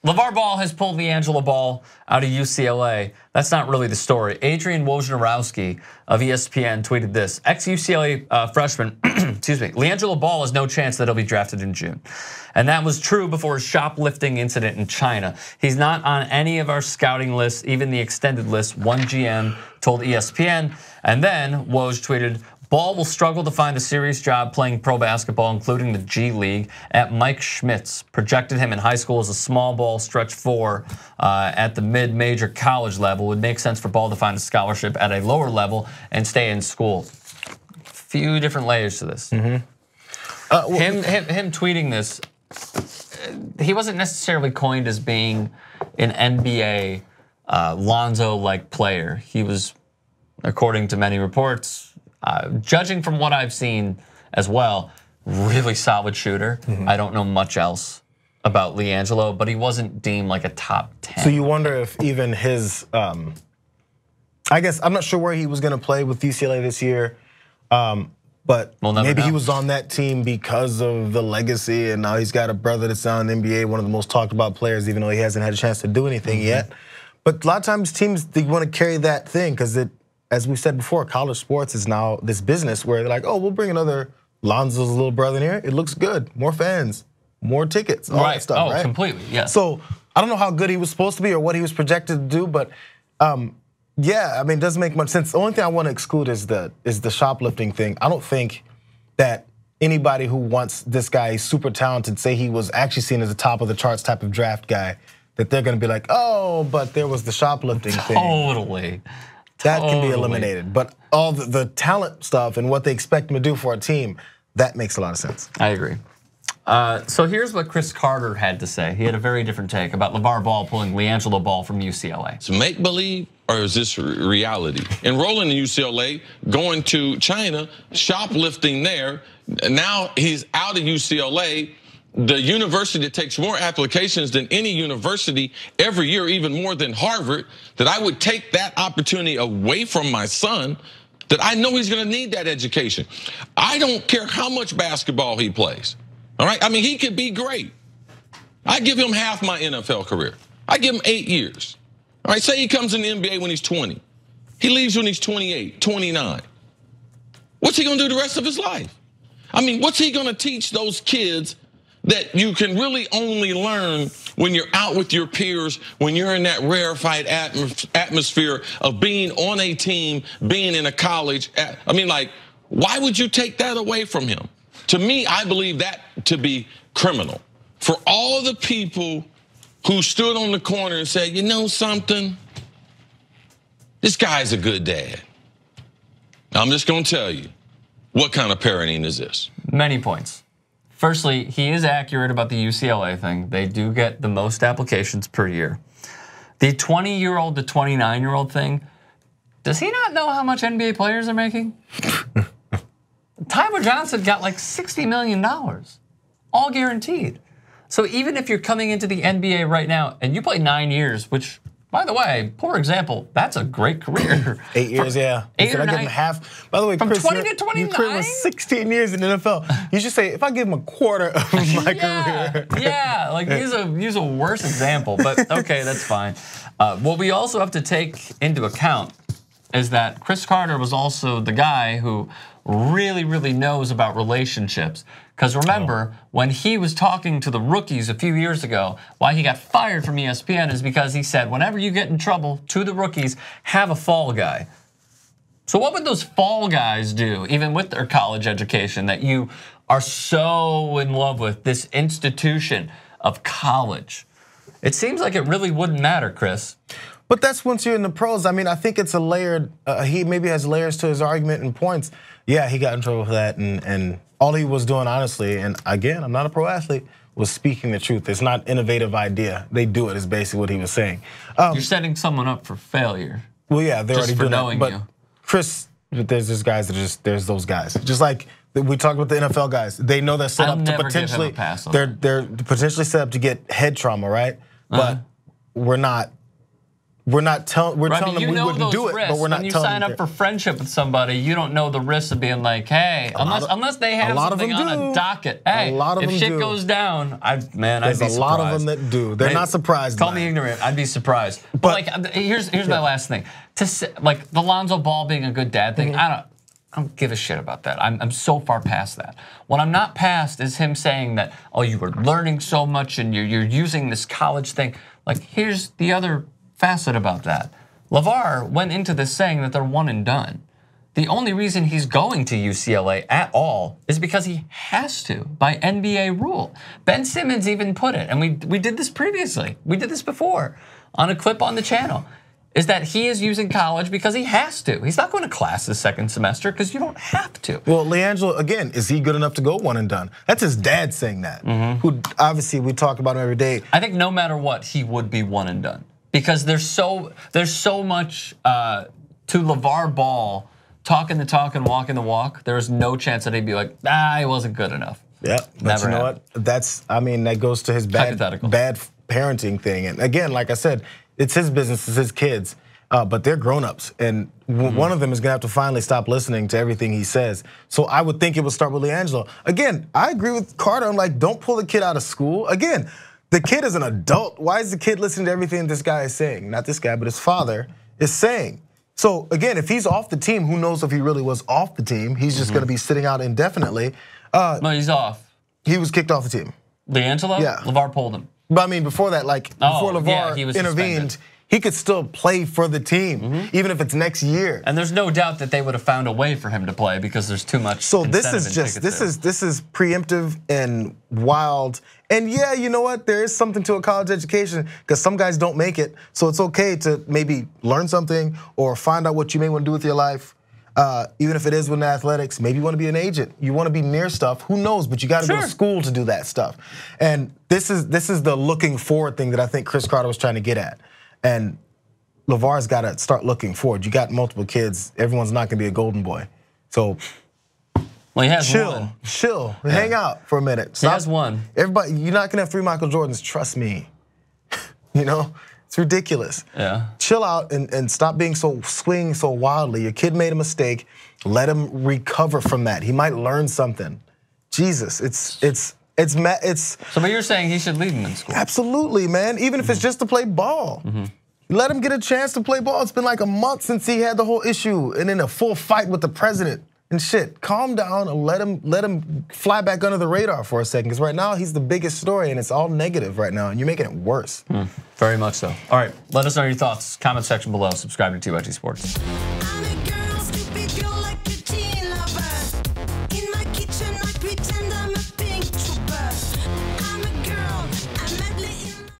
LeVar Ball has pulled LiAngelo Ball out of UCLA. That's not really the story. Adrian Wojnarowski of ESPN tweeted this. Ex-UCLA freshman, excuse me, LiAngelo Ball has no chance that he'll be drafted in June. And that was true before his shoplifting incident in China. He's not on any of our scouting lists, even the extended list, one GM told ESPN. And then Woj tweeted, Ball will struggle to find a serious job playing pro basketball, including the G League, at Mike Schmitz. Projected him in high school as a small ball stretch 4 at the mid-major college level. Would make sense for Ball to find a scholarship at a lower level and stay in school. Few different layers to this. Him tweeting this, he wasn't necessarily coined as being an NBA Lonzo-like player. He was, according to many reports, judging from what I've seen as well, really solid shooter. I don't know much else about LiAngelo, but he wasn't deemed like a top 10. So you wonder if even his, I guess, I'm not sure where he was gonna play with UCLA this year, but maybe he was on that team because of the legacy, and now he's got a brother that's on the NBA, one of the most talked about players, even though he hasn't had a chance to do anything yet. But a lot of times teams, they wanna carry that thing because it, as we said before, college sports is now this business where they're like, oh, we'll bring another Lonzo's little brother in here. It looks good, more fans, more tickets, all that stuff, right? Completely, yeah. So I don't know how good he was supposed to be or what he was projected to do, but yeah, I mean, it doesn't make much sense. The only thing I want to exclude is the shoplifting thing. I don't think that anybody who wants this guy super talented, say he was actually seen as a top of the charts type of draft guy, that they're going to be like, oh, but there was the shoplifting thing. Totally. That can be eliminated, but all the talent stuff and what they expect him to do for a team, that makes a lot of sense. I agree. So here's what Chris Carter had to say. He had a very different take about LeVar Ball pulling LiAngelo Ball from UCLA. It's make-believe or is this reality? Enrolling in UCLA, going to China, shoplifting there, now he's out of UCLA, the university that takes more applications than any university every year, even more than Harvard, that I would take that opportunity away from my son, that I know he's gonna need that education. I don't care how much basketball he plays, all right? I mean, he could be great. I give him half my NFL career. I give him 8 years. All right, say he comes in the NBA when he's 20. He leaves when he's 28, 29. What's he gonna do the rest of his life? I mean, what's he gonna teach those kids that you can really only learn when you're out with your peers, when you're in that rarefied atmosphere of being on a team, being in a college? I mean, like, why would you take that away from him? To me, I believe that to be criminal. For all the people who stood on the corner and said, you know something? This guy's a good dad. I'm just gonna tell you, what kind of parenting is this? Many points. Firstly, he is accurate about the UCLA thing. They do get the most applications per year. The 20-year-old to 29-year-old thing, does he not know how much NBA players are making? Tyler Johnson got like $60 million, all guaranteed. So even if you're coming into the NBA right now and you play 9 years, which, by the way, poor example, that's a great career. 8 years, yeah. 8 or 9. I give him half. By the way, from Chris, 20 to 29? your career was 16 years in the NFL. You should say, if I give him a quarter of my career. Yeah, like he's a worse example, but okay, that's fine. What we also have to take into account is that Chris Carter was also the guy who really, really knows about relationships. Because remember, when he was talking to the rookies a few years ago, why he got fired from ESPN is because he said, whenever you get in trouble to the rookies, have a fall guy. So what would those fall guys do, even with their college education, that you are so in love with, this institution of college? It seems like it really wouldn't matter, Chris. But that's once you're in the pros. I mean, I think it's a layered, he maybe has layers to his argument and points. Yeah, he got in trouble for that, and all he was doing, honestly, and again, I'm not a pro athlete, was speaking the truth. It's not an innovative idea. They do it, is basically what he was saying. You're setting someone up for failure. Well, yeah, they're already doing that. But you. Chris, there's those guys that are just, there's those guys. Just like we talked about the NFL guys. They know they're set up to potentially, they're potentially set up to get head trauma, right? But we're not we're telling them we wouldn't do it, but we're not telling them. When you sign up for friendship with somebody, you don't know the risks of being like, hey, unless they have something on a docket. Hey, if shit goes down, I'd be surprised. There's a lot of them that do. They're not surprised. Call me ignorant. I'd be surprised. But like, here's my last thing. To say, like the LiAngelo Ball being a good dad thing, I don't give a shit about that. I'm so far past that. What I'm not past is him saying that, oh, you were learning so much and you're using this college thing. Like, here's the other facet about that. LeVar went into this saying that they're one and done. The only reason he's going to UCLA at all is because he has to by NBA rule. Ben Simmons even put it, and we did this previously. We did this before on a clip on the channel, is that he is using college because he has to. He's not going to class this second semester because you don't have to. Well, LiAngelo, again, is he good enough to go one and done? That's his dad saying that, who obviously we talk about him every day. I think no matter what, he would be one and done. Because there's so much to LeVar Ball talking the talk and walking the walk. There is no chance that he'd be like, he wasn't good enough. Yeah, but you know what? That goes to his bad parenting thing. And again, like I said, it's his business, it's his kids, but they're grown-ups, and one of them is gonna have to finally stop listening to everything he says. So I would think it would start with LiAngelo. Again, I agree with Carter. I'm like, don't pull the kid out of school. Again, the kid is an adult. Why is the kid listening to everything this guy is saying? Not this guy, but his father is saying. So again, if he's off the team, who knows if he really was off the team? He's just gonna be sitting out indefinitely. No, he's off. He was kicked off the team. LiAngelo? Yeah. LeVar pulled him. But I mean, before that, like before LeVar intervened, suspended. He could still play for the team, even if it's next year. And there's no doubt that they would have found a way for him to play because there's too much. So this is preemptive and wild. And yeah, you know what? There is something to a college education because some guys don't make it. So it's okay to maybe learn something or find out what you may want to do with your life. Even if it is with athletics, maybe you want to be an agent. You want to be near stuff. Who knows? But you got to go to school to do that stuff. And this is the looking forward thing that I think Chris Carter was trying to get at. And LeVar's got to start looking forward. You got multiple kids. Everyone's not going to be a golden boy. So well, he has one. Chill, hang out for a minute. He has one. Everybody, you're not going to have 3 Michael Jordans. Trust me. You know. It's ridiculous. Yeah. Chill out and stop being swinging so wildly. Your kid made a mistake. Let him recover from that. He might learn something. Jesus, it's. So, but you're saying he should leave him in school? Absolutely, man. Even if it's just to play ball. Let him get a chance to play ball. It's been like a month since he had the whole issue and in a full fight with the president and shit. Calm down and let him fly back under the radar for a second. Because right now he's the biggest story and it's all negative right now and you're making it worse. Very much so. All right, let us know your thoughts. Comment section below. Subscribe to TYT Sports.